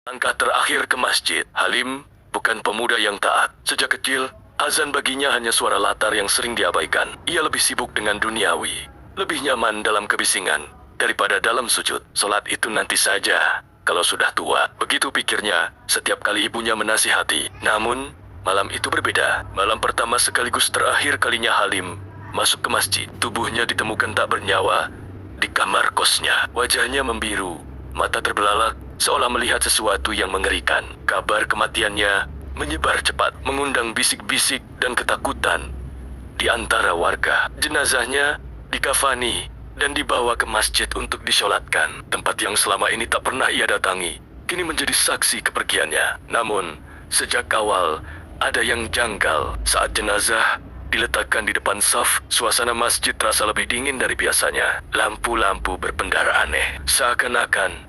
Langkah terakhir ke masjid. Halim bukan pemuda yang taat. Sejak kecil, azan baginya hanya suara latar yang sering diabaikan. Ia lebih sibuk dengan duniawi, lebih nyaman dalam kebisingan daripada dalam sujud. Solat itu nanti saja, kalau sudah tua. Begitu pikirnya setiap kali ibunya menasihati. Namun, malam itu berbeda. Malam pertama sekaligus terakhir kalinya Halim masuk ke masjid. Tubuhnya ditemukan tak bernyawa di kamar kosnya. Wajahnya membiru, mata terbelalak, seolah melihat sesuatu yang mengerikan. Kabar kematiannya menyebar cepat, mengundang bisik-bisik dan ketakutan di antara warga. Jenazahnya dikafani dan dibawa ke masjid untuk disolatkan. Tempat yang selama ini tak pernah ia datangi, kini menjadi saksi kepergiannya. Namun, sejak awal ada yang janggal. Saat jenazah diletakkan di depan saf, suasana masjid terasa lebih dingin dari biasanya. Lampu-lampu berpendar aneh, seakan-akan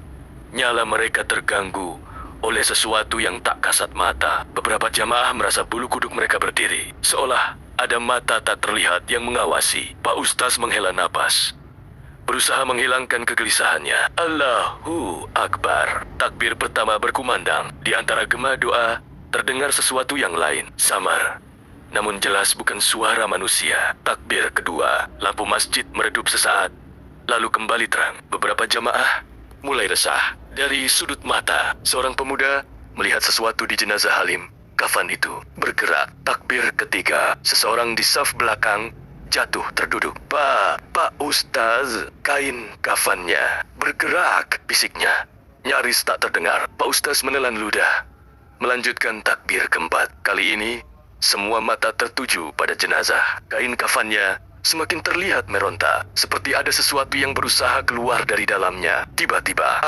nyala mereka terganggu oleh sesuatu yang tak kasat mata. Beberapa jamaah merasa bulu kuduk mereka berdiri, seolah ada mata tak terlihat yang mengawasi. Pak Ustaz menghela napas, berusaha menghilangkan kegelisahannya. Allahu Akbar. Takbir pertama berkumandang. Di antara gema doa, terdengar sesuatu yang lain, samar, namun jelas bukan suara manusia. Takbir kedua, lampu masjid meredup sesaat, lalu kembali terang. Beberapa jamaah mulai resah. Dari sudut mata, seorang pemuda melihat sesuatu di jenazah Halim. Kafan itu bergerak. Takbir ketiga, seseorang di saf belakang jatuh terduduk. Pak Ustaz, kain kafannya bergerak, bisiknya. Nyaris tak terdengar. Pak Ustaz menelan ludah, melanjutkan takbir keempat. Kali ini, semua mata tertuju pada jenazah. Kain kafannya semakin terlihat meronta, seperti ada sesuatu yang berusaha keluar dari dalamnya. Tiba-tiba,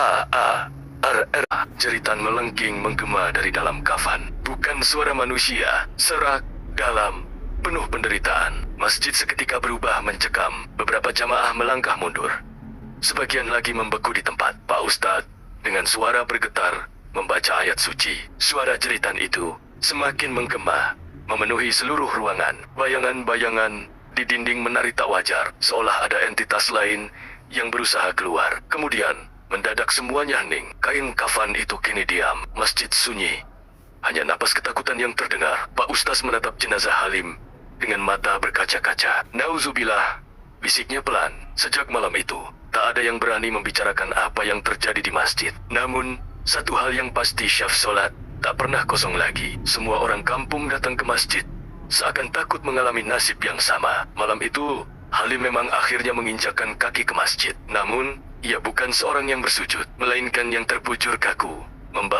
jeritan melengking menggema dari dalam kafan. Bukan suara manusia, serak, dalam, penuh penderitaan. Masjid seketika berubah mencekam. Beberapa jamaah melangkah mundur, sebagian lagi membeku di tempat. Pak Ustadz dengan suara bergetar membaca ayat suci. Suara jeritan itu semakin menggema, memenuhi seluruh ruangan. Bayangan-bayangan di dinding menari tak wajar, seolah ada entitas lain yang berusaha keluar. Kemudian, mendadak semuanya hening. Kain kafan itu kini diam. Masjid sunyi. Hanya napas ketakutan yang terdengar. Pak Ustaz menatap jenazah Halim dengan mata berkaca-kaca. Nauzubillah, bisiknya pelan. Sejak malam itu, tak ada yang berani membicarakan apa yang terjadi di masjid. Namun, satu hal yang pasti, syaf solat tak pernah kosong lagi. Semua orang kampung datang ke masjid, seakan takut mengalami nasib yang sama. Malam itu, Halim memang akhirnya menginjakkan kaki ke masjid. Namun, ia bukan seorang yang bersujud, melainkan yang terbujur kaku, membawa